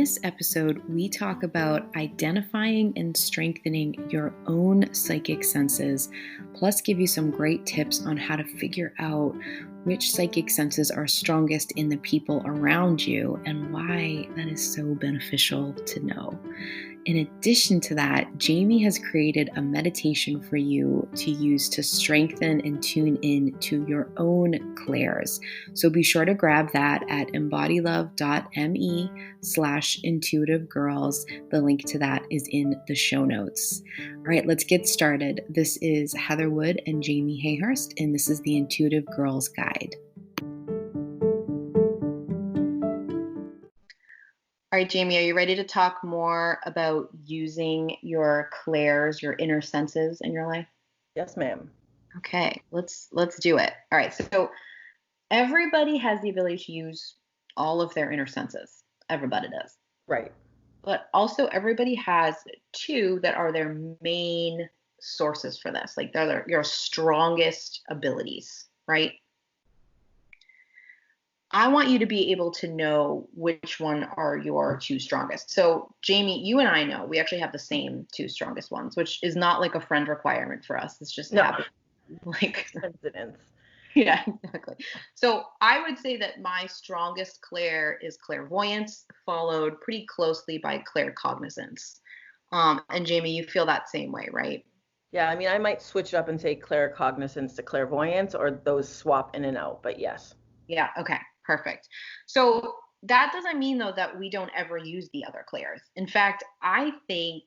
this episode, we talk about identifying and strengthening your own psychic senses, plus give you some great tips on how to figure out which psychic senses are strongest in the people around you and why that is so beneficial to know. In addition to that, Jamie has created a meditation for you to use to strengthen and tune in to your own clairs. So be sure to grab that at embodylove.me/intuitivegirls. The link to that is in the show notes. All right, let's get started. This is Heather Wood and Jamie Hayhurst, and this is the Intuitive Girls Guide. All right, Jamie, are you ready to talk more about using your clairs, your inner senses in your life? Yes, ma'am. Okay, let's do it. All right, so everybody has the ability to use all of their inner senses. Everybody does. Right. But also everybody has two that are their main sources for this. Like they're your strongest abilities, right? I want you to be able to know which one are your two strongest. So, Jamie, you and I know we actually have the same two strongest ones, which is not like a friend requirement for us. It's just habit. Like coincidence. Yeah, exactly. So I would say that my strongest clair is clairvoyance, followed pretty closely by claircognizance. And Jamie, you feel that same way, right? Yeah, I mean, I might switch it up and say claircognizance to clairvoyance, or those swap in and out, but yes. Yeah, okay, perfect. So that doesn't mean, though, that we don't ever use the other clairs. In fact, I think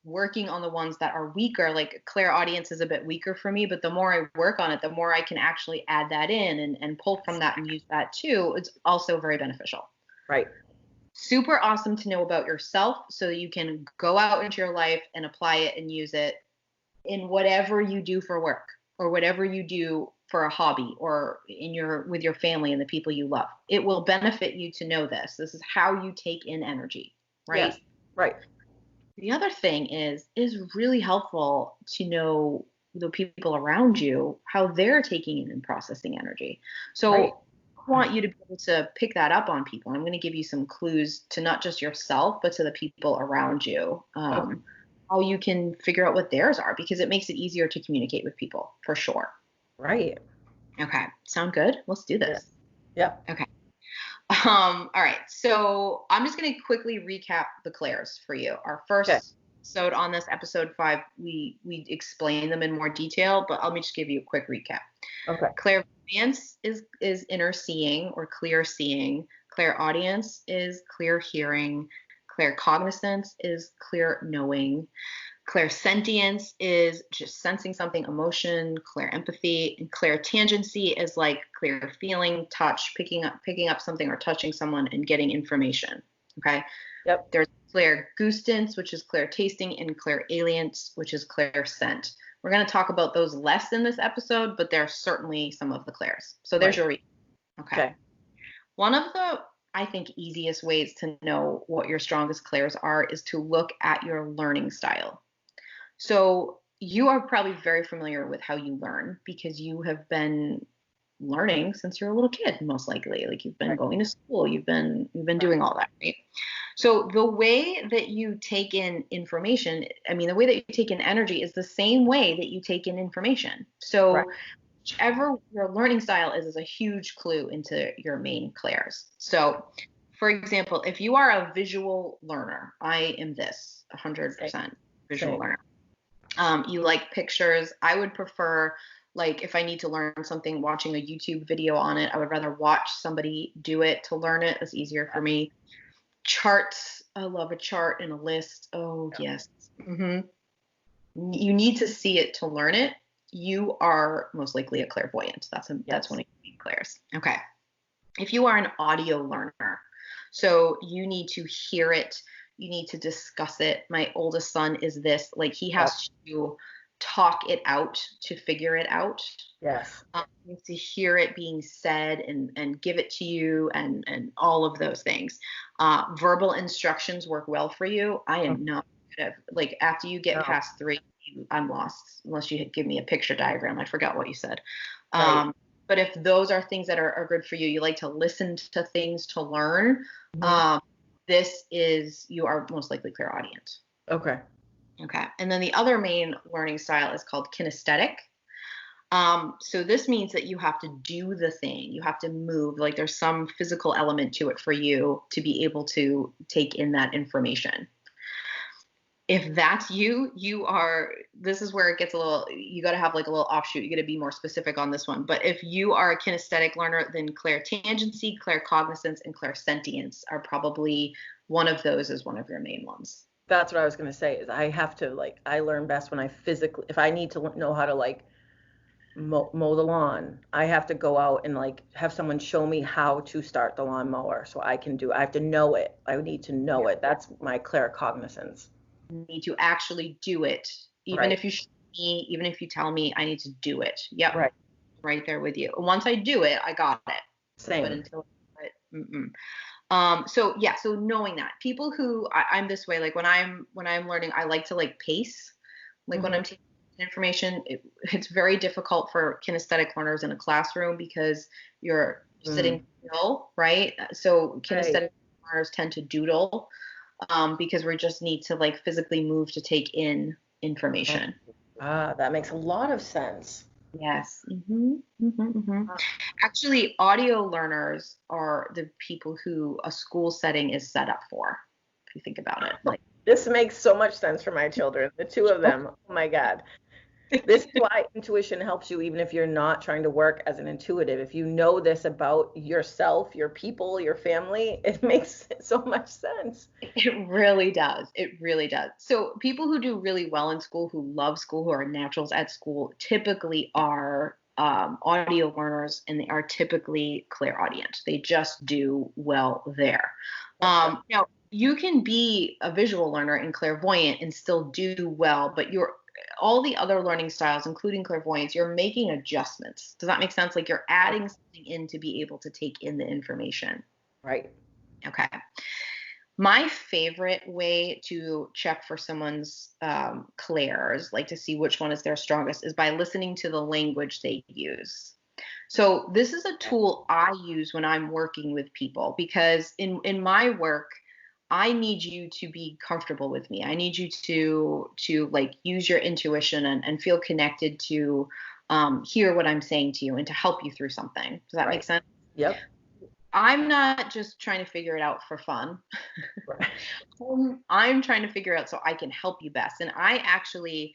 working on the ones that are weaker, like clairaudience is a bit weaker for me, but the more I work on it, the more I can actually add that in and pull from that and use that too. It's also very beneficial. Right. Super awesome to know about yourself so that you can go out into your life and apply it and use it in whatever you do for work or whatever you do for a hobby or with your family and the people you love. It will benefit you to know this. This is how you take in energy, right? Yes. Right. The other thing is really helpful to know the people around you, how they're taking in and processing energy. So right. I want you to be able to pick that up on people. I'm going to give you some clues to not just yourself, but to the people around you. Okay. How you can figure out what theirs are, because it makes it easier to communicate with people for sure. Right. Okay. Sound good? Let's do this. Yeah. Okay. All right. So I'm just going to quickly recap the clairs for you. Our first episode on this, episode 5, we explain them in more detail, but let me just give you a quick recap. Okay. Clairvoyance is inner seeing or clear seeing. Clairaudience is clear hearing. Claircognizance is clear knowing. Clairsentience is just sensing something, emotion. Clairempathy and clairtangency is like clear feeling, touch, picking up something or touching someone and getting information. Okay. Yep. There's clairgustance, which is clairtasting, and clairalience, which is clairscent. We're going to talk about those less in this episode, but they're certainly some of the clairs. So there's your read. Okay. One of the, I think, easiest ways to know what your strongest clairs are is to look at your learning style. So you are probably very familiar with how you learn because you have been learning since you're a little kid, most likely. Like you've been going to school, you've been doing all that, right? So the way that you take in information, the way that you take in energy is the same way that you take in information. So whichever your learning style is a huge clue into your main clairs. So for example, if you are a visual learner, I am this 100% visual learner. You like pictures. I would prefer, like, if I need to learn something, watching a YouTube video on it. I would rather watch somebody do it to learn it. It's easier for me. Charts. I love a chart and a list. Oh, yes. Mm-hmm. You need to see it to learn it. You are most likely a clairvoyant. That's one of your main clairs. Okay. If you are an audio learner, so you need to hear it, you need to discuss it. My oldest son is this, like he has to talk it out to figure it out. Yes. He needs to hear it being said and give it to you and all of those things. Verbal instructions work well for you. I am not good at, like, after you get past 3, I'm lost unless you give me a picture diagram. I forgot what you said. But if those are things that are good for you, you like to listen to things to learn. you are most likely clairaudient. Okay. Okay. And then the other main learning style is called kinesthetic. So this means that you have to do the thing. You have to move. Like there's some physical element to it for you to be able to take in that information. If that's you, this is where it gets you got to have like a little offshoot. You got to be more specific on this one. But if you are a kinesthetic learner, then clairtangency, claircognizance, and clairsentience are probably one of those as one of your main ones. That's what I was going to say is I have to I learn best when if I need to know how to mow the lawn, I have to go out and have someone show me how to start the lawnmower so I have to know it. I need to know it. That's my claircognizance. You need to actually do it. Even if you show me, even if you tell me, I need to do it. Yep. Right there with you. Once I do it, I got it. Same. But until so knowing that people who I'm this way, like when I'm learning, I like to pace. Like when I'm taking information, it's very difficult for kinesthetic learners in a classroom because you're sitting still, right? So kinesthetic learners tend to doodle because we just need to physically move to take in information. That makes a lot of sense. Yes. Actually, audio learners are the people who a school setting is set up for, if you think about it. This makes so much sense for my children, the two of them. Oh my God. This is why intuition helps you even if you're not trying to work as an intuitive. If you know this about yourself, your people, your family, it makes so much sense. It really does. It really does. So people who do really well in school, who love school, who are naturals at school, typically are audio learners, and they are typically clairaudient. They just do well there. Now, you can be a visual learner and clairvoyant and still do well, but all the other learning styles, including clairvoyance, you're making adjustments. Does that make sense? Like you're adding something in to be able to take in the information. Right. Okay. My favorite way to check for someone's clairs, to see which one is their strongest, is by listening to the language they use. So this is a tool I use when I'm working with people because in my work, I need you to be comfortable with me. I need you to use your intuition and feel connected to hear what I'm saying to you and to help you through something. Does that make sense? Yep. I'm not just trying to figure it out for fun. I'm trying to figure out so I can help you best. And I actually,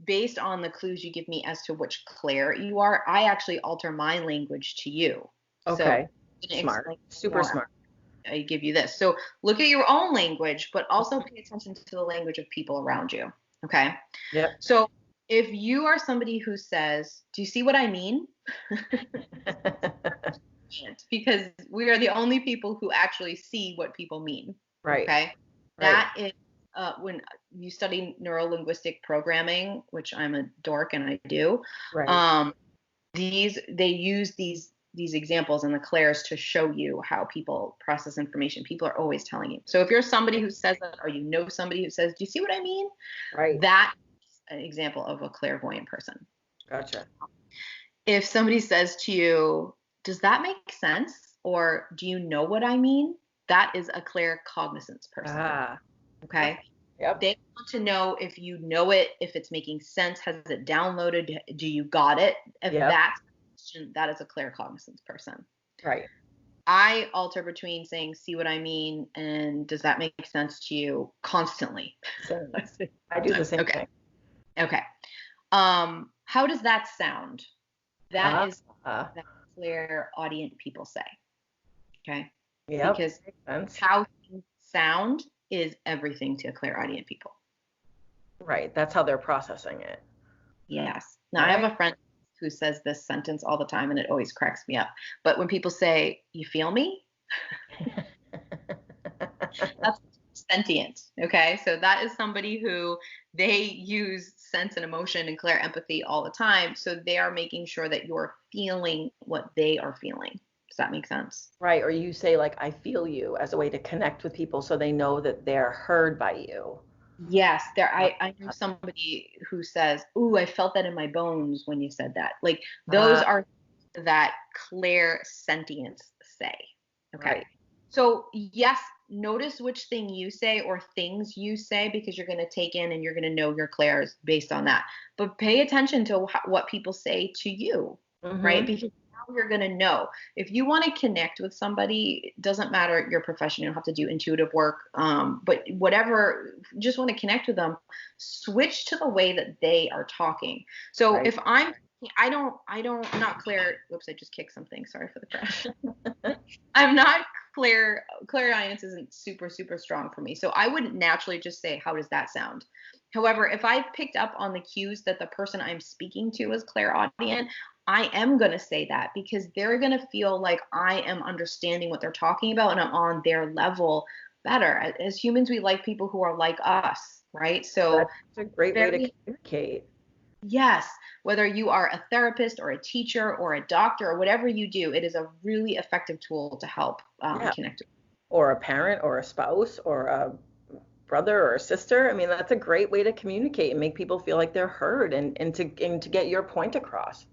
based on the clues you give me as to which clair you are, I actually alter my language to you. Okay. So, smart. Super smart. I give you this. So look at your own language, but also pay attention to the language of people around you. Okay. Yep. So if you are somebody who says, do you see what I mean? Because we are the only people who actually see what people mean. Right. Okay. That is when you study neuro-linguistic programming, which I'm a dork and I do. Right. They use these examples and the clairs to show you how people process information. People are always telling you. So if you're somebody who says that, or somebody who says, do you see what I mean? Right. That is an example of a clairvoyant person. Gotcha. If somebody says to you, does that make sense? Or do you know what I mean? That is a claircognizance person. Okay. Yep. They want to know if you know it, if it's making sense, has it downloaded, do you got it? If that's that is a claircognizance person. Right. I alter between saying, see what I mean, and does that make sense to you constantly? I do the same thing. Okay. How does that sound? That is that clairaudient people say. Okay. Yeah. Because how things sound is everything to clairaudient people. Right. That's how they're processing it. Yes. Now I have a friend who says this sentence all the time and it always cracks me up. But when people say, you feel me? That's sentient. Okay. So that is somebody who they use sense and emotion and clair empathy all the time. So they are making sure that you're feeling what they are feeling. Does that make sense? Right. Or you say I feel you as a way to connect with people so they know that they're heard by you. Yes, I know somebody who says, "Ooh, I felt that in my bones when you said that." Those are that clairsentience say. Okay. Right. So yes, notice which thing you say or things you say because you're going to take in and you're going to know your clairs based on that. But pay attention to what people say to you, right? Mm-hmm. Because now you're going to know. If you want to connect with somebody, it doesn't matter your profession. You don't have to do intuitive work. But whatever, you just want to connect with them, switch to the way that they are talking. So Right. if not Claire. Whoops, I just kicked something. Sorry for the crash. I'm not clairaudience isn't super, super strong for me. So I wouldn't naturally just say, how does that sound? However, if I've picked up on the cues that the person I'm speaking to is clairaudient, I am going to say that because they're going to feel like I am understanding what they're talking about and I'm on their level better. As humans, we like people who are like us, right? So That's a great way to very, communicate. yes, whether you are a therapist or a teacher or a doctor or whatever you do, it is a really effective tool to help Yeah. connect. Or a parent or a spouse or a brother or a sister. I mean, that's a great way to communicate and make people feel like they're heard and to get your point across.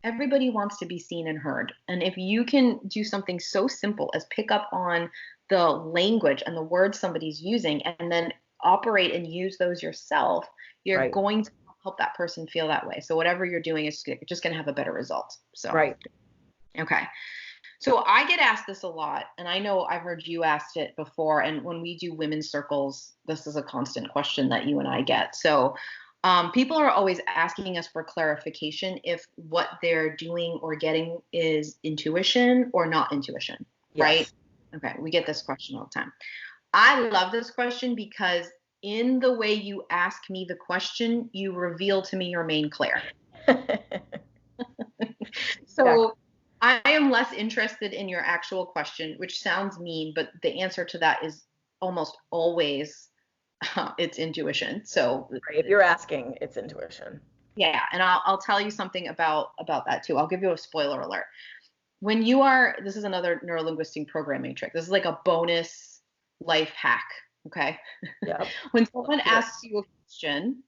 Everybody wants to be seen and heard. And if you can do something so simple as pick up on the language and the words somebody's using and then operate and use those yourself, you're Right. going to help that person feel that way. So whatever you're doing is just going to have a better result. So, Right. okay. So I get asked this a lot, and I know I've heard you asked it before. And when we do women's circles, this is a constant question that you and I get. So people are always asking us for clarification if what they're doing or getting is intuition or not intuition, right? Yes. Okay, we get this question all the time. I love this question because in the way you ask me the question, you reveal to me your main clair. Exactly. So I am less interested in your actual question, which sounds mean, but the answer to that is almost always it's intuition. So Right. If you're asking, it's intuition. yeah, and I'll tell you something about that too. I'll give you a spoiler alert. When you are, this is another neurolinguistic programming trick. This is like a bonus life hack. Okay. Yep. When someone Here. asks you a question,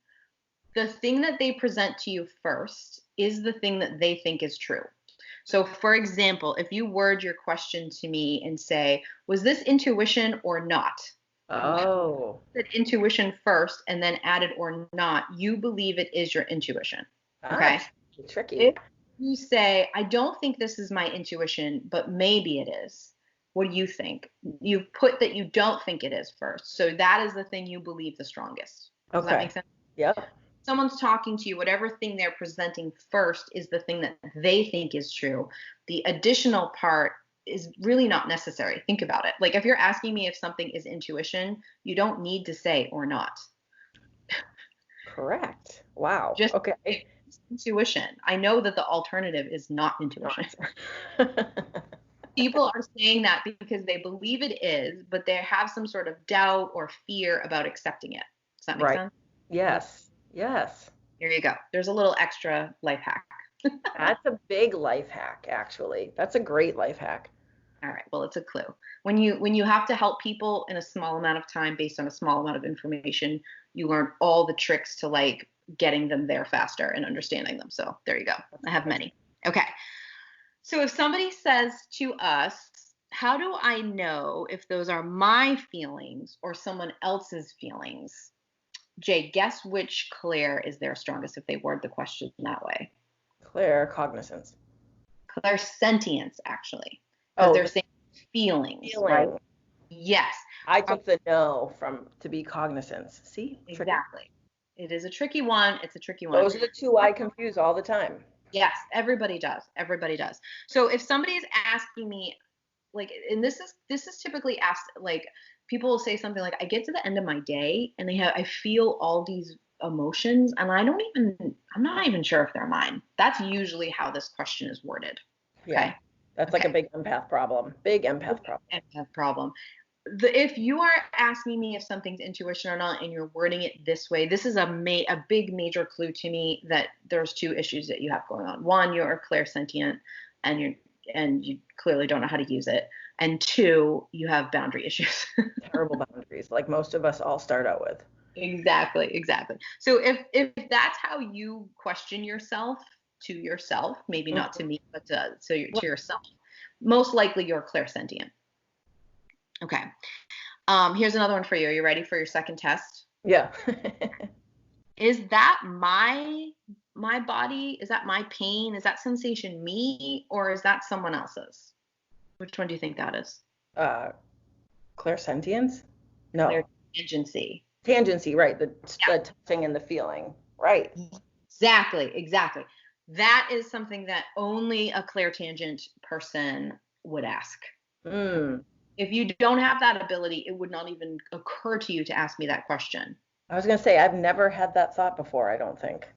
the thing that they present to you first is the thing that they think is true. So, for example, if you word your question to me and say, was this intuition or not? You Oh, said intuition first and then added or not. You believe it is your intuition. Okay. that's tricky. If you say, I don't think this is my intuition, but maybe it is, what do you think? You've put that you don't think it is first. So that is the thing you believe the strongest. Does that Okay. make sense? Yep. Someone's talking to you, whatever thing they're presenting first is the thing that they think is true. The additional part is really not necessary. Think about it. Like if you're asking me if something is intuition, you don't need to say or not. Correct. Wow. Just Okay. intuition. I know that the alternative is not intuition. Not. People are saying that because they believe it is, but they have some sort of doubt or fear about accepting it. Does that make Right. sense? Yes. Yes. Here you go. There's a little extra life hack. That's a big life hack, actually. That's a great life hack. All right. Well, it's a clue. When you have to help people in a small amount of time based on a small amount of information, you learn all the tricks to like getting them there faster and understanding them. So there you go. I have many. Okay. So if somebody says to us, how do I know if those are my feelings or someone else's feelings? Jay, guess which Claire is their strongest if they word the question that way? Clear cognizance. Clairsentience, actually, because Oh, they're the saying feelings, right? feeling. Yes. I Um, took the no from to be cognizance. See? Tricky. exactly. It is a tricky one. It's a tricky one. Those are the two I confuse all the time. Yes, everybody does. Everybody does. So if somebody is asking me, like, and this is typically asked, like, people will say something like, I get to the end of my day and I feel all these emotions and I'm not even sure if they're mine. That's usually how this question is worded. Yeah. Okay. That's like a Okay. big empath problem. Big empath problem. Empath problem. If you are asking me if something's intuition or not and you're wording it this way, this is a big major clue to me that there's two issues that you have going on. One, you're clairsentient and you clearly don't know how to use it. And two, you have boundary issues. Terrible boundaries, like most of us all start out with. Exactly. So if that's how you question yourself to yourself, maybe not to Mhm. me, but to yourself, most likely you're clairsentient. Okay. Here's another one for you. Are you ready for your second test? Yeah. Is that my body? Is that my pain? Is that sensation me, or is that someone else's? Which one do you think that is? uh, Clairsentience? No. Clairtangency. Tangency, right. The touching and the feeling. Right. Exactly. That is something that only a clairtangent person would ask. Mm. If you don't have that ability, it would not even occur to you to ask me that question. I was going to say, I've never had that thought before, I don't think.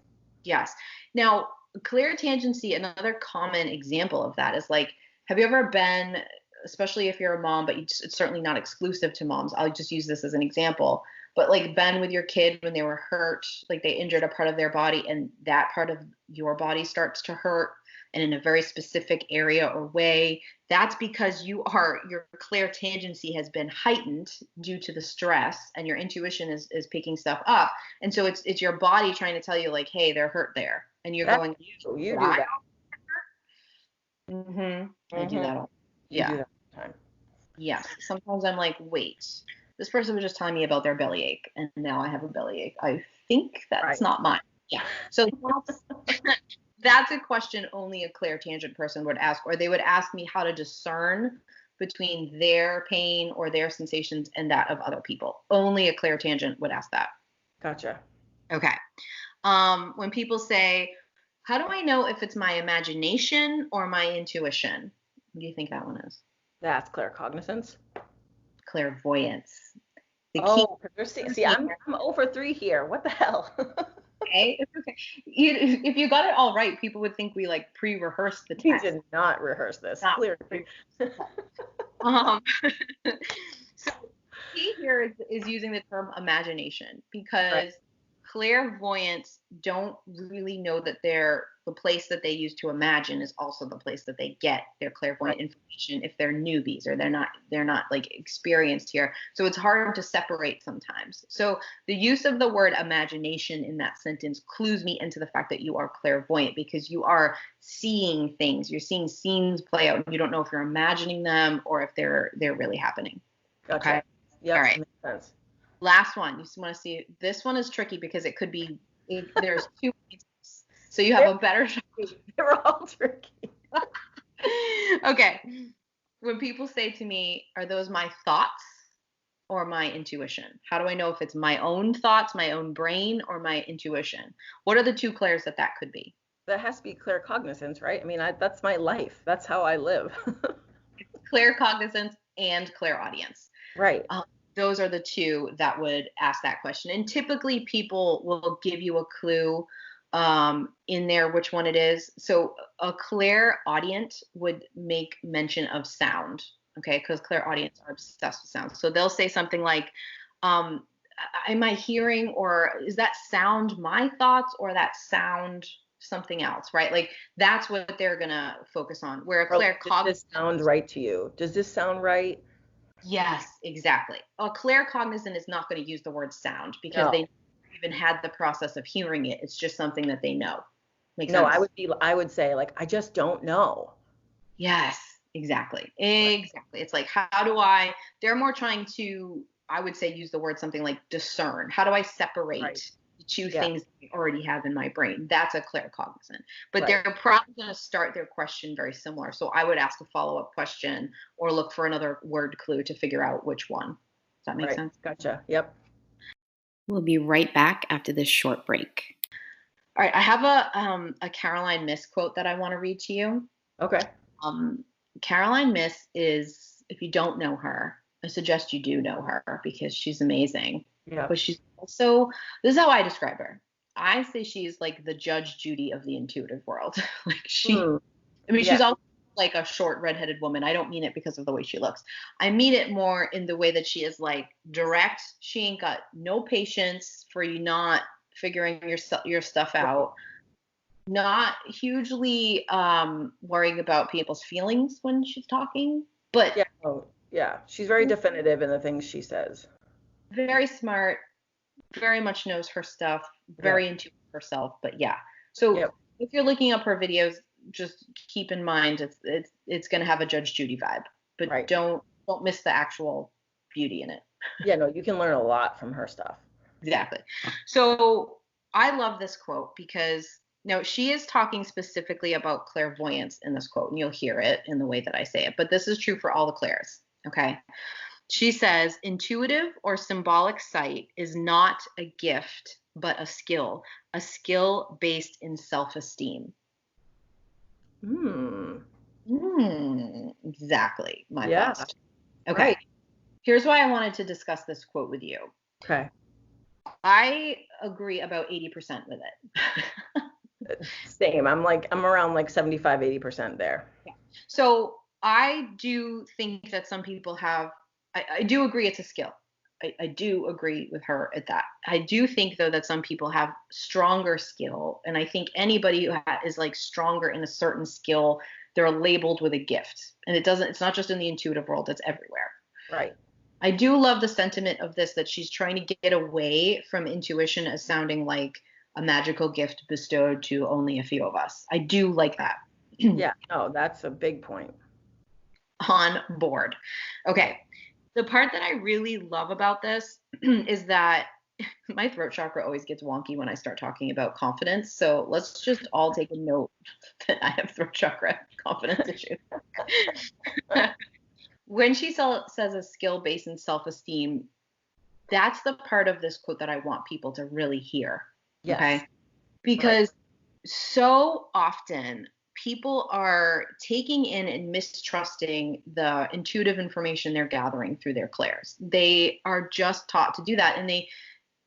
Yes. Now, clairtangency, another common example of that is like, have you ever been, especially if you're a mom, but it's certainly not exclusive to moms. I'll just use this as an example. But like been with your kid when they were hurt, like they injured a part of their body and that part of your body starts to hurt and in a very specific area or way. That's because your clairtangency has been heightened due to the stress and your intuition is picking stuff up. And so it's your body trying to tell you like, hey, they're hurt there. And you're That's going, you do that. I do that all. You do Yeah. that all the time. Yes. Sometimes I'm like, wait, this person was just telling me about their bellyache, and now I have a bellyache. I think that's Right. not mine. Yeah. So that's a question only a clairtangent person would ask, or they would ask me how to discern between their pain or their sensations and that of other people. Only a clairtangent would ask that. Gotcha. Okay. When people say, how do I know if it's my imagination or my intuition? What do you think that one is? That's claircognizance. Clairvoyance. The key. Oh, see, I'm 0 for 3 here. What the hell? Okay, it's okay. If you got it all right, people would think we like pre-rehearsed the You test. did not rehearse this. Not Clearly. um, so key here is using the term imagination because Right. clairvoyants don't really know that the place that they use to imagine is also the place that they get their clairvoyant information if they're newbies or they're not like experienced here. So it's hard to separate sometimes. So the use of the word imagination in that sentence clues me into the fact that you are clairvoyant because you are seeing things. You're seeing scenes play out and you don't know if you're imagining them or if they're really happening. Gotcha. Okay. Yep. All right. Makes sense. Last one. You want to see this one is tricky because it could be there's two answers. So you have a better shot. They're all tricky. Okay. When people say to me, are those my thoughts or my intuition? How do I know if it's my own thoughts, my own brain, or my intuition? What are the two clairs that could be? That has to be claircognizance, right? I mean, that's my life. That's how I live. Claircognizance and clairaudience. Right. Those are the two that would ask that question. And typically people will give you a clue in there which one it is. So a clairaudient would make mention of sound, okay? Because clairaudients are obsessed with sound. So they'll say something like, am I hearing or is that sound my thoughts or that sound something else, right? Like that's what they're gonna focus on. Where a claircognizant, does this sound right to you? Does this sound right? yes, exactly. A claircognizant is not going to use the word sound because they even had the process of hearing it. It's just something that they know. Makes sense? I would say like I just don't know. Yes, exactly. Exactly. It's like they're more trying to, I would say, use the word something like discern. How do I separate the two things that I already have in my brain? That's a claircognizant. But they're probably going to start their question very similar. So I would ask a follow-up question or look for another word clue to figure out which one. Does that make sense? Gotcha. Yep. We'll be right back after this short break. All right, I have a Caroline Myss quote that I want to read to you. Okay. Caroline Myss is, if you don't know her, I suggest you do know her because she's amazing. Yeah. But she's also, this is how I describe her. I say she's like the Judge Judy of the intuitive world. Like she's also like a short redheaded woman. I don't mean it because of the way she looks. I mean it more in the way that she is like direct. She ain't got no patience for you not figuring your stuff out. Not hugely worrying about people's feelings when she's talking, but she's very definitive in the things she says. Very smart, very much knows her stuff, very into herself. But yeah, so if you're looking up her videos, just keep in mind it's going to have a Judge Judy vibe, but don't don't miss the actual beauty in it. Yeah, no, you can learn a lot from her stuff. Exactly. So I love this quote because now she is talking specifically about clairvoyance in this quote, and you'll hear it in the way that I say it, but this is true for all the clairs. Okay. She says, intuitive or symbolic sight is not a gift, but a skill based in self-esteem. Exactly, my thoughts. Okay. Right. Here's why I wanted to discuss this quote with you. Okay. I agree about 80% with it. Same. I'm around like 75, 80% there. Yeah. So I do think that some people have, I do agree it's a skill. I do agree with her at that. I do think though that some people have stronger skill, and I think anybody who is like stronger in a certain skill, they're labeled with a gift, and it's not just in the intuitive world, it's everywhere. Right. I do love the sentiment of this, that she's trying to get away from intuition as sounding like a magical gift bestowed to only a few of us. I do like that. Yeah, no, that's a big point. On board. Okay. The part that I really love about this is that my throat chakra always gets wonky when I start talking about confidence. So let's just all take a note that I have throat chakra confidence issues. When she says a skill based in self-esteem, that's the part of this quote that I want people to really hear. Yes. Okay. Because so often people are taking in and mistrusting the intuitive information they're gathering through their clairs. They are just taught to do that. And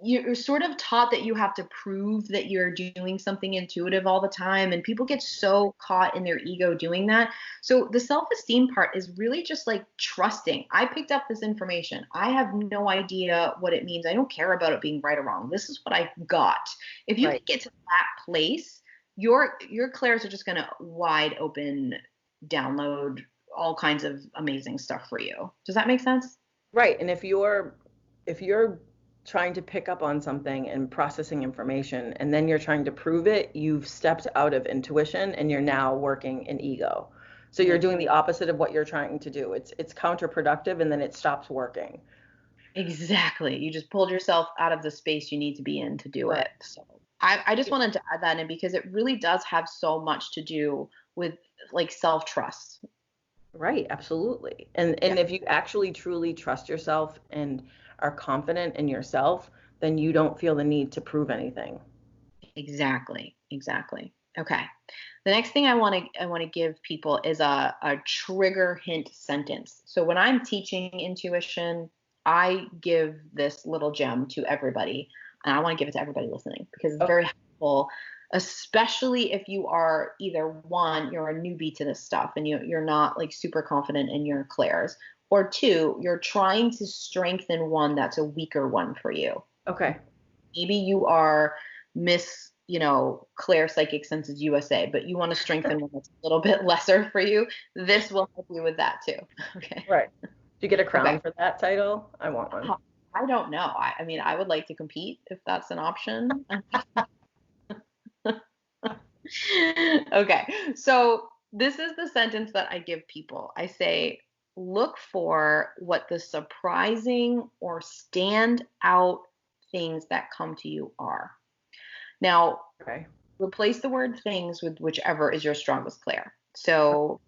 you're sort of taught that you have to prove that you're doing something intuitive all the time. And people get so caught in their ego doing that. So the self-esteem part is really just like trusting. I picked up this information. I have no idea what it means. I don't care about it being right or wrong. This is what I got. If you can get to that place, your clairs are just going to wide open download all kinds of amazing stuff for you. Does that make sense? Right. And if you're trying to pick up on something and processing information, and then you're trying to prove it, you've stepped out of intuition and you're now working in ego. So you're doing the opposite of what you're trying to do. It's counterproductive, and then it stops working. Exactly. You just pulled yourself out of the space you need to be in to do it. So I just wanted to add that in because it really does have so much to do with like self-trust. Right, absolutely. And if you actually truly trust yourself and are confident in yourself, then you don't feel the need to prove anything. Exactly. Okay. The next thing I want to give people is a trigger hint sentence. So when I'm teaching intuition, I give this little gem to everybody, and I want to give it to everybody listening because it's very helpful, especially if you are either you're a newbie to this stuff and you're not like super confident in your clairs, or two, you're trying to strengthen one that's a weaker one for you. Okay. Maybe you are Miss, Claire Psychic Senses USA, but you want to strengthen one that's a little bit lesser for you. This will help you with that too. Okay. Right. Do you get a crown for that title? I want one. I don't know. I mean, I would like to compete if that's an option. Okay. So this is the sentence that I give people. I say, look for what the surprising or stand out things that come to you are. Now, replace the word things with whichever is your strongest clair. So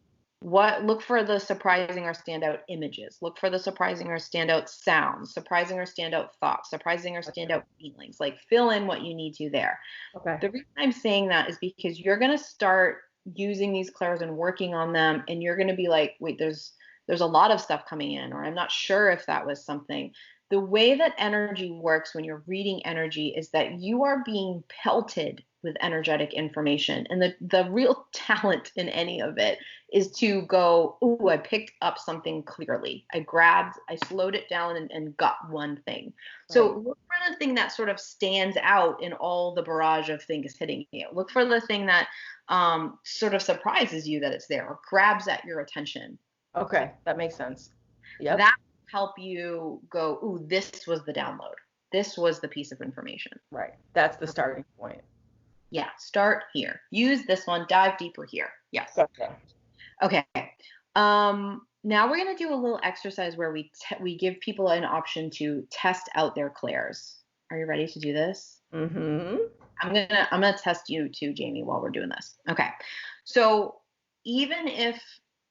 look for the surprising or standout images. Look for the surprising or standout sounds, surprising or standout thoughts, surprising or standout feelings. Like fill in what you need to there. Okay. The reason I'm saying that is because you're going to start using these clairs and working on them, and you're going to be like, wait, there's a lot of stuff coming in, or I'm not sure if that was something. The way that energy works when you're reading energy is that you are being pelted with energetic information. And the real talent in any of it is to go, ooh, I picked up something clearly. I slowed it down and got one thing. Right. So look for the thing that sort of stands out in all the barrage of things hitting you. Look for the thing that sort of surprises you that it's there or grabs at your attention. Okay, that makes sense. Yeah. That help you go, ooh, this was the download. This was the piece of information. Right. That's the starting point. Yeah. Start here. Use this one. Dive deeper here. Yes. Okay. Okay. Now we're going to do a little exercise where we give people an option to test out their clairs. Are you ready to do this? Mm-hmm. I'm gonna test you too, Jamie, while we're doing this. Okay. So even if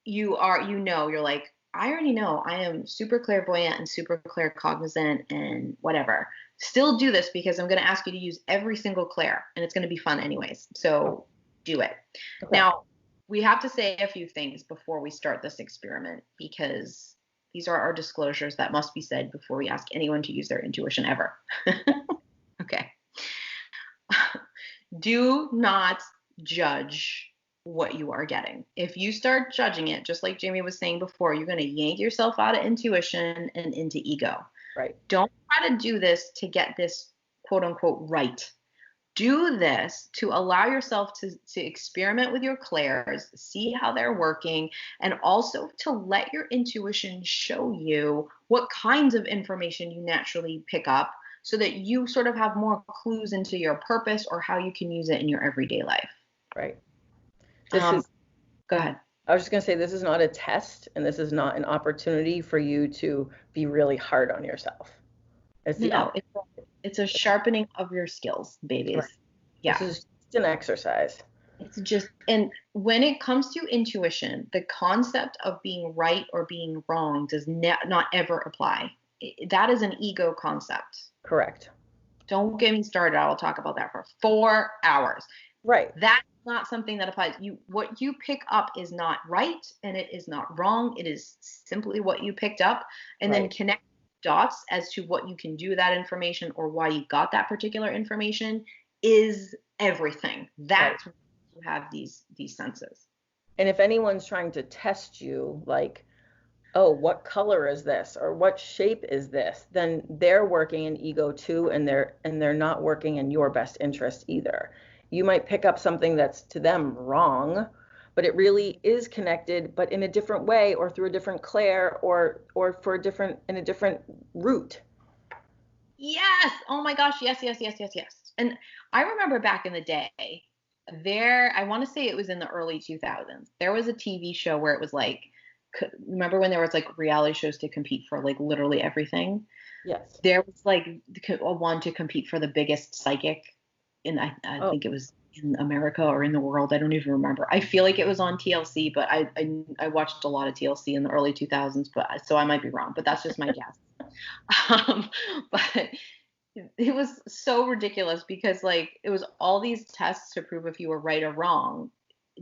you're like, I already know I am super clairvoyant and super claircognizant and whatever. Still do this because I'm gonna ask you to use every single clair and it's gonna be fun anyways. So do it. Okay. Now we have to say a few things before we start this experiment because these are our disclosures that must be said before we ask anyone to use their intuition ever. Okay. Do not judge what you are getting. If you start judging it, just like Jamie was saying before, you're going to yank yourself out of intuition and into ego. Right. Don't try to do this to get this quote unquote right. Do this to allow yourself to experiment with your clairs, see how they're working, and also to let your intuition show you what kinds of information you naturally pick up so that you sort of have more clues into your purpose or how you can use it in your everyday life. Right. Go ahead. I was just going to say, this is not a test and this is not an opportunity for you to be really hard on yourself. It's a sharpening of your skills, babies. Right. Yeah. This is just an exercise. It's just, and when it comes to intuition, the concept of being right or being wrong does not ever apply. That is an ego concept. Correct. Don't get me started. I will talk about that for 4 hours. Right. That's not something that applies. What you pick up is not right and it is not wrong. It is simply what you picked up, and then connect dots as to what you can do with that information or why you got that particular information is everything. That's why you have these senses. And if anyone's trying to test you, like, oh, what color is this or what shape is this, then they're working in ego too, and they're not working in your best interest either. You might pick up something that's to them wrong, but it really is connected, but in a different way or through a different clair or for in a different route. Yes. Oh my gosh. Yes. And I remember back in the day, I want to say it was in the early 2000s. There was a TV show where it was like, remember when there was like reality shows to compete for like literally everything? Yes. There was like a one to compete for the biggest psychic, and I think it was in America or in the world. I don't even remember. I feel like it was on TLC, but I watched a lot of TLC in the early 2000s, but so I might be wrong, but that's just my guess. But it was so ridiculous because like it was all these tests to prove if you were right or wrong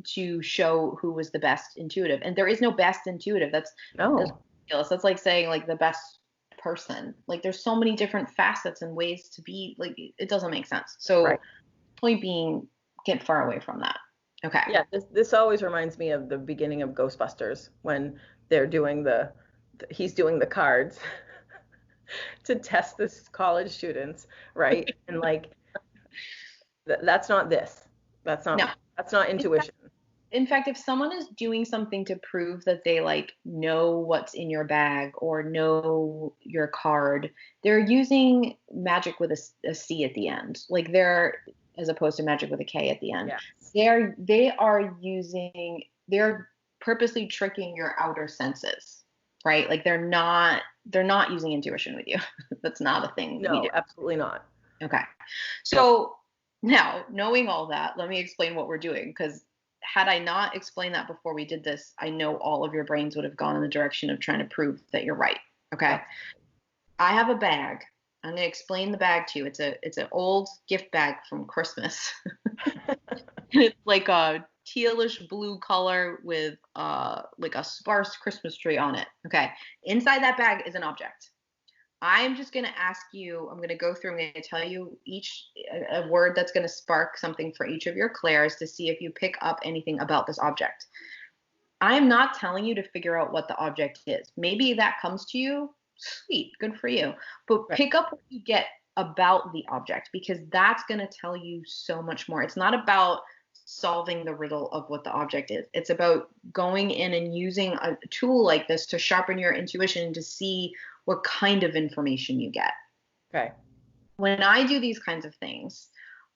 to show who was the best intuitive, and there is no best intuitive. That's ridiculous. That's like saying like the best person. Like there's so many different facets and ways to be, like it doesn't make sense. So point being, get far away from that. Okay. Yeah, this always reminds me of the beginning of Ghostbusters when they're doing he's doing the cards to test this college students, right? And like that's not this. That's not intuition. In fact, if someone is doing something to prove that they like know what's in your bag or know your card, they're using magic with a C at the end. Like as opposed to magic with a K at the end. Yes. They're purposely tricking your outer senses, right? Like they're not using intuition with you. That's not a thing. No, absolutely not. Okay. So now, knowing all that, let me explain what we're doing, because had I not explained that before we did this, I know all of your brains would have gone in the direction of trying to prove that you're right. Okay. Yeah. I have a bag. I'm going to explain the bag to you. It's an old gift bag from Christmas. It's like a tealish blue color with like a sparse Christmas tree on it. Okay. Inside that bag is an object. I'm just going to ask you, I'm going to go through, I'm going to tell you each a word that's going to spark something for each of your clairs to see if you pick up anything about this object. I am not telling you to figure out what the object is. Maybe that comes to you. Sweet, good for you. But pick up what you get about the object, because that's going to tell you so much more. It's not about solving the riddle of what the object is. It's about going in and using a tool like this to sharpen your intuition to see what kind of information you get. Okay. When I do these kinds of things,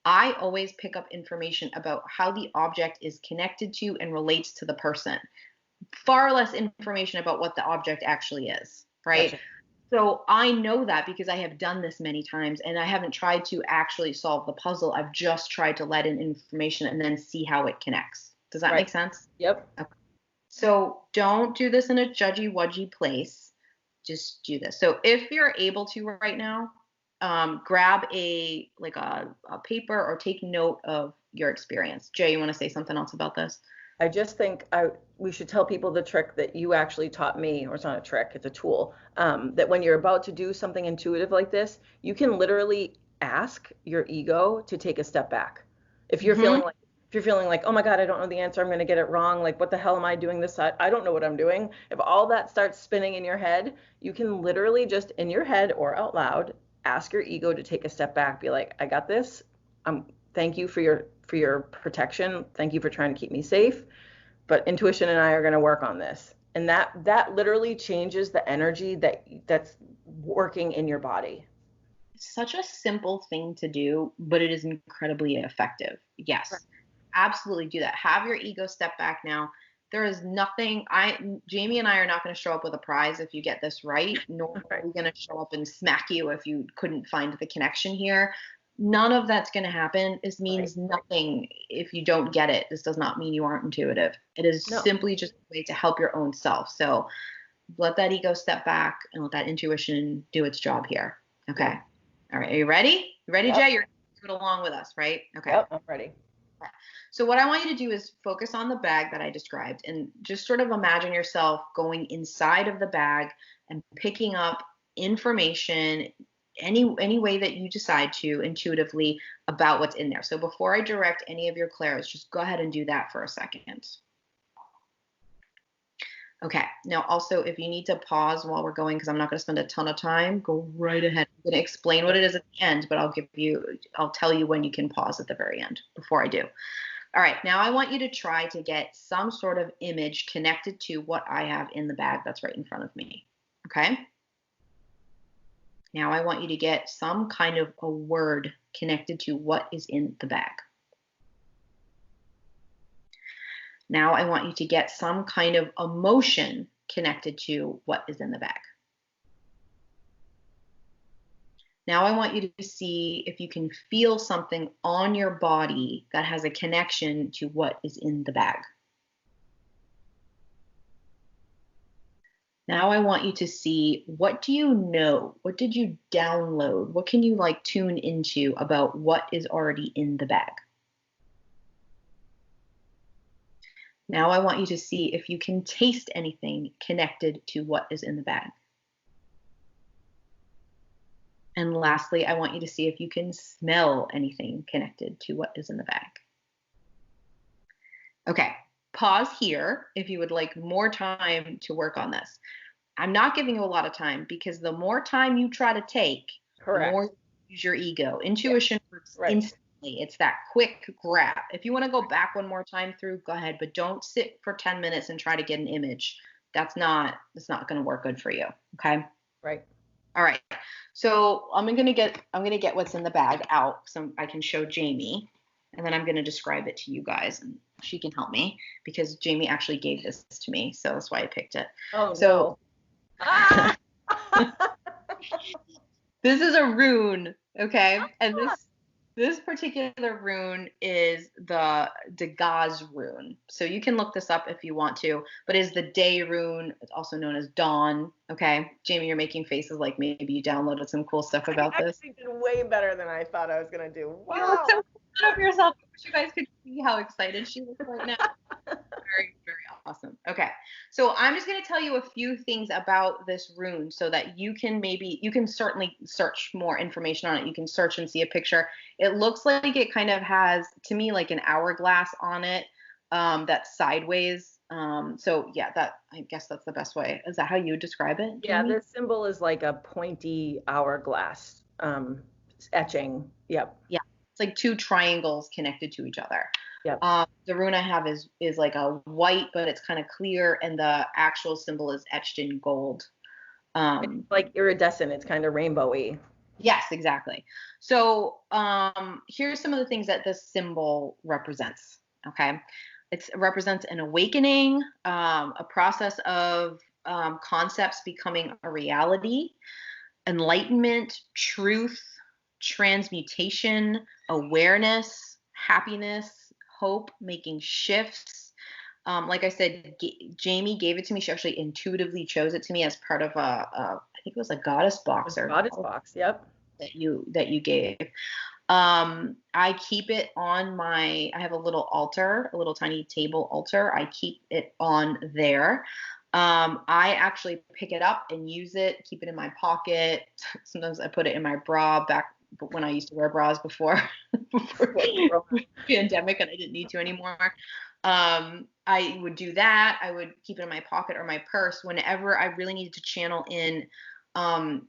I always pick up information about how the object is connected to and relates to the person. far less information about what the object actually is, right? Gotcha. So I know that because I have done this many times and I haven't tried to actually solve the puzzle. I've just tried to let in information and then see how it connects. Does that Right. make sense? Yep. Okay. So don't do this in a judgy wudgy place. Just do this. So if you're able to right now, grab a paper or take note of your experience. Jay, you want to say something else about this? I just think we should tell people the trick that you actually taught me, or it's not a trick, it's a tool. That when you're about to do something intuitive like this, you can literally ask your ego to take a step back. If you're feeling like, oh my God, I don't know the answer, I'm going to get it wrong. Like, what the hell am I doing this? I don't know what I'm doing. If all that starts spinning in your head, you can literally just in your head or out loud ask your ego to take a step back. Be like, I got this. Thank you for your protection. Thank you for trying to keep me safe. But intuition and I are going to work on this. And that literally changes the energy that's working in your body. It's such a simple thing to do, but it is incredibly effective. Yes, absolutely do that. Have your ego step back now. There is nothing, Jamie and I are not going to show up with a prize if you get this right, nor are we going to show up and smack you if you couldn't find the connection here. None of that's going to happen. This means nothing if you don't get it. This does not mean you aren't intuitive. It is simply just a way to help your own self. So let that ego step back and let that intuition do its job here. Okay. Yeah. All right. Are you ready? You ready, Jay? You're going along with us, right? Okay. Yep, I'm ready. So what I want you to do is focus on the bag that I described and just sort of imagine yourself going inside of the bag and picking up information any way that you decide to intuitively about what's in there. So before I direct any of your clairs, just go ahead and do that for a second. Okay. Now also, if you need to pause while we're going, because I'm not going to spend a ton of time, go right ahead. I'm going to explain what it is at the end, but I'll tell you when you can pause at the very end before I do. All right. Now I want you to try to get some sort of image connected to what I have in the bag that's right in front of me. Okay. Now I want you to get some kind of a word connected to what is in the bag. Now I want you to get some kind of emotion connected to what is in the bag. Now I want you to see if you can feel something on your body that has a connection to what is in the bag. Now I want you to see, what do you know? What did you download? What can you tune into about what is already in the bag? Now I want you to see if you can taste anything connected to what is in the bag. And lastly, I want you to see if you can smell anything connected to what is in the bag. Okay, pause here if you would like more time to work on this. I'm not giving you a lot of time because the more time you try to take, the more you use your ego. Intuition works instantly. It's that quick grab. If you want to go back one more time through, go ahead, but don't sit for 10 minutes and try to get an image. That's not going to work good for you. Okay? Right. All right. So I'm going to get what's in the bag out so I can show Jamie, and then I'm going to describe it to you guys, and she can help me because Jamie actually gave this to me, so that's why I picked it. Oh, so no. This is a rune, okay? And this particular rune is the Dagaz rune. So you can look this up if you want to, but is the day rune. It's also known as dawn, okay? Jamie, you're making faces like maybe you downloaded some cool stuff about this. I did way better than I thought I was going to do. Wow. You look so proud of yourself. I wish you guys could see how excited she looks right now. Very, very awesome. Okay. So I'm just going to tell you a few things about this rune so that you can certainly search more information on it. You can search and see a picture. It looks like it kind of has, to me, like an hourglass on it that's sideways. So yeah, I guess that's the best way. Is that how you describe it, Jamie? Yeah, this symbol is like a pointy hourglass etching. Yep. Yeah. It's like two triangles connected to each other. Yep. The rune I have is like a white, but it's kind of clear, and the actual symbol is etched in gold. It's like iridescent. It's kind of rainbowy. Yes, exactly. So here's some of the things that this symbol represents. Okay. It represents an awakening, a process of concepts becoming a reality, enlightenment, truth, transmutation, awareness, happiness, hope, making shifts. Like I said, Jamie gave it to me. She actually intuitively chose it to me as part of I think it was a goddess box or Goddess box. Yep. that you gave. I keep it on I have a little altar, a little tiny table altar. I keep it on there. I actually pick it up and use it, keep it in my pocket. Sometimes I put it in my bra back when I used to wear bras before, before pandemic and I didn't need to anymore. I would do that. I would keep it in my pocket or my purse whenever I really needed to channel in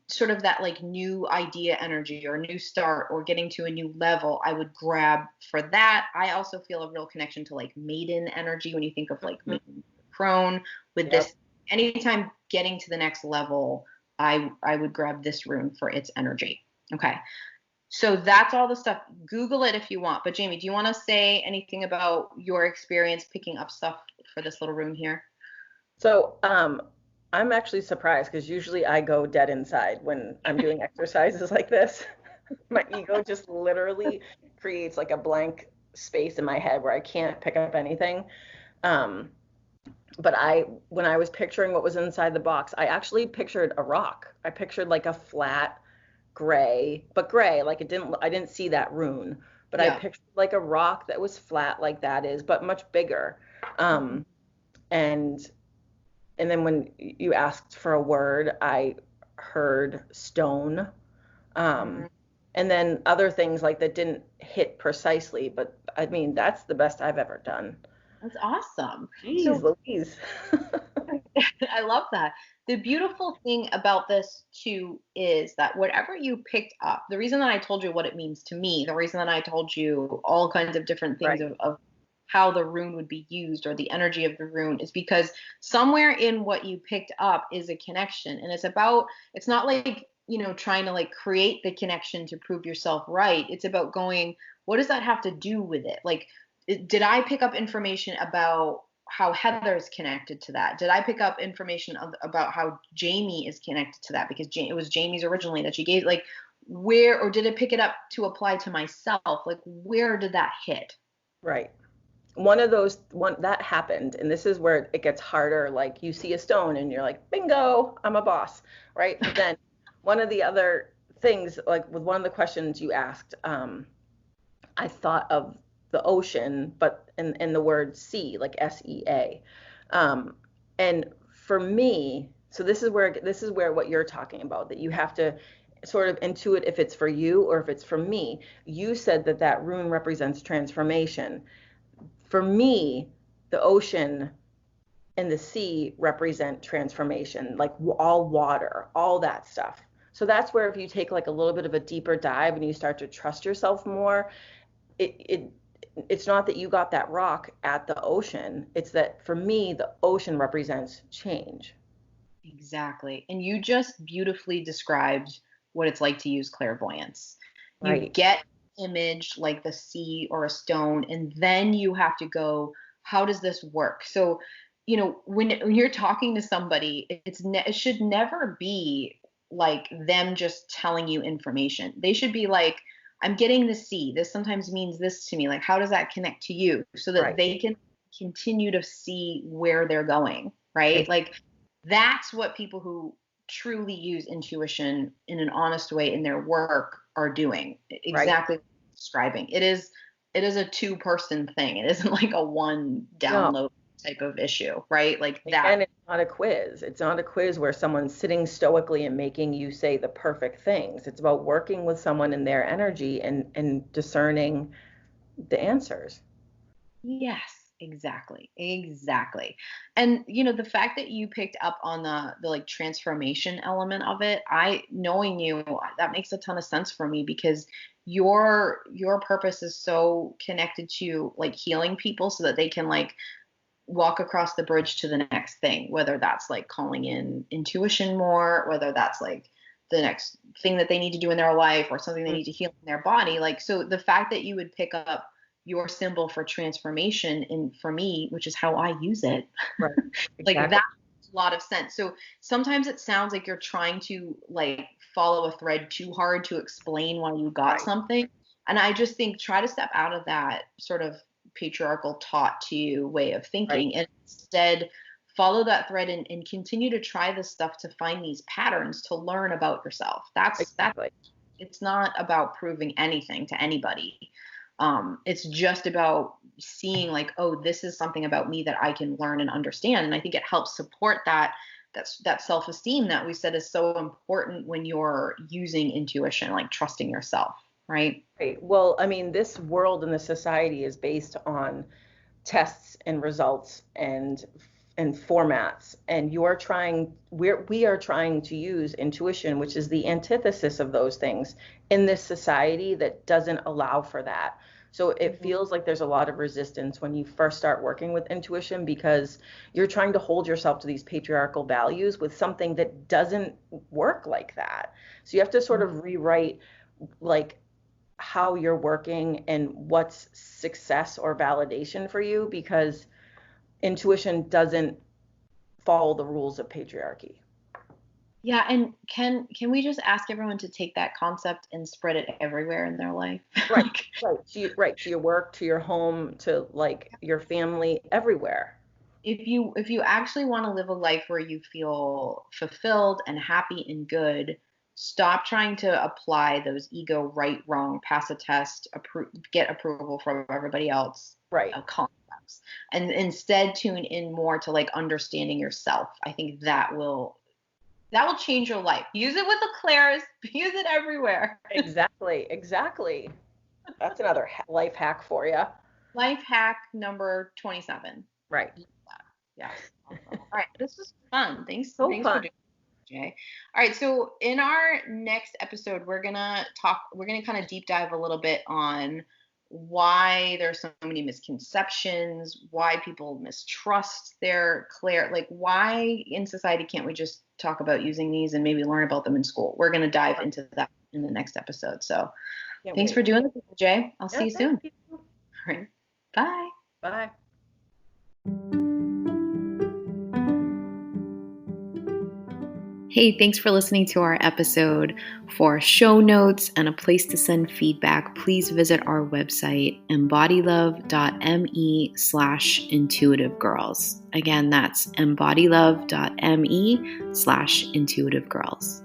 sort of that like new idea energy or new start or getting to a new level. I would grab for that. I also feel a real connection to like maiden energy when you think of like maiden crone with this. Anytime getting to the next level, I would grab this rune for its energy. Okay. So that's all the stuff. Google it if you want. But Jamie, do you want to say anything about your experience picking up stuff for this little rune here? So, I'm actually surprised because usually I go dead inside when I'm doing exercises like this. My ego just literally creates like a blank space in my head where I can't pick up anything. Um, but when I was picturing what was inside the box, I actually pictured a rock. I pictured like a flat gray, but gray, like I didn't see that rune, but I pictured like a rock that was flat like that is, but much bigger. And and then when you asked for a word, I heard stone. And then other things like that didn't hit precisely, but I mean, that's the best I've ever done. That's awesome. Jeez, Louise. I love that. The beautiful thing about this too is that whatever you picked up, the reason that I told you what it means to me, the reason that I told you all kinds of different things of how the rune would be used or the energy of the rune is because somewhere in what you picked up is a connection. And it's not like, trying to like create the connection to prove yourself right. It's about going, what does that have to do with it? Like, did I pick up information about how Heather's connected to that? Did I pick up information about how Jamie is connected to that? Because it was Jamie's originally that she gave, like, where, or did it pick it up to apply to myself? Like, where did that hit? Right. One that happened, and this is where it gets harder. Like you see a stone and you're like, bingo, I'm a boss, right? But then one of the other things, like with one of the questions you asked, I thought of the ocean, but in the word sea, like SEA. And for me, so this is where what you're talking about, that you have to sort of intuit if it's for you or if it's for me. You said that rune represents transformation. For me, the ocean and the sea represent transformation, like all water, all that stuff. So that's where if you take like a little bit of a deeper dive and you start to trust yourself more, it's not that you got that rock at the ocean. It's that for me, the ocean represents change. Exactly. And you just beautifully described what it's like to use clairvoyance. Right. You get image like the sea or a stone, and then you have to go, how does this work? So, when you're talking to somebody, it should never be like them just telling you information. They should be like, I'm getting the sea. This sometimes means this to me. Like, how does that connect to you? So that they can continue to see where they're going, right? Like, that's what people who truly use intuition in an honest way in their work are doing. Exactly what you're describing. It is a two-person thing. It isn't like a one download type of issue, right? Like that. And it's not a quiz. It's not a quiz where someone's sitting stoically and making you say the perfect things. It's about working with someone in their energy and discerning the answers. Yes. Exactly. And the fact that you picked up on the like transformation element of it, knowing you, that makes a ton of sense for me because your purpose is so connected to like healing people so that they can like walk across the bridge to the next thing, whether that's like calling in intuition more, whether that's like the next thing that they need to do in their life or something they need to heal in their body. Like, so the fact that you would pick up your symbol for transformation, and for me, which is how I use it. Right. Like Exactly. that makes a lot of sense. So sometimes it sounds like you're trying to like follow a thread too hard to explain why you got Right. something. And I just think try to step out of that sort of patriarchal taught to you way of Right. thinking and instead follow that thread and continue to try this stuff to find these patterns to learn about yourself. That's Exactly. it's not about proving anything to anybody. It's just about seeing like, oh, this is something about me that I can learn and understand. And I think it helps support that self-esteem that we said is so important when you're using intuition, like trusting yourself, right? Right. Well, I mean, this world and the society is based on tests and results and formats, and we are trying to use intuition, which is the antithesis of those things, in this society that doesn't allow for that. So it Mhm. feels like there's a lot of resistance when you first start working with intuition, because you're trying to hold yourself to these patriarchal values with something that doesn't work like that. So you have to sort of rewrite, like, how you're working and what's success or validation for you, because intuition doesn't follow the rules of patriarchy. Yeah, and can we just ask everyone to take that concept and spread it everywhere in their life? Right. Like, Right, to your work, to your home, to like your family, everywhere. if you actually want to live a life where you feel fulfilled and happy and good, stop trying to apply those ego right, wrong, pass a test, get approval from everybody else Right. concepts, and instead tune in more to like understanding yourself. I think that will change your life. Use it with the Claires. Use it everywhere. Exactly. That's another life hack for you. Life hack number 27. Right. Yes. Awesome. All right. This was fun. Thanks. So Thanks for fun. doing it, Jay. All right. So in our next episode, we're gonna kind of deep dive a little bit on why there's so many misconceptions, why people mistrust their Claire, like why in society can't we just talk about using these and maybe learn about them in school? We're gonna dive into that in the next episode. So Can't thanks wait. for doing this, Jay. I'll see Yeah, you thank soon. you. All right. Bye. Bye. Hey, thanks for listening to our episode. For show notes and a place to send feedback, please visit our website, embodylove.me/intuitivegirls. Again, that's embodylove.me/intuitivegirls.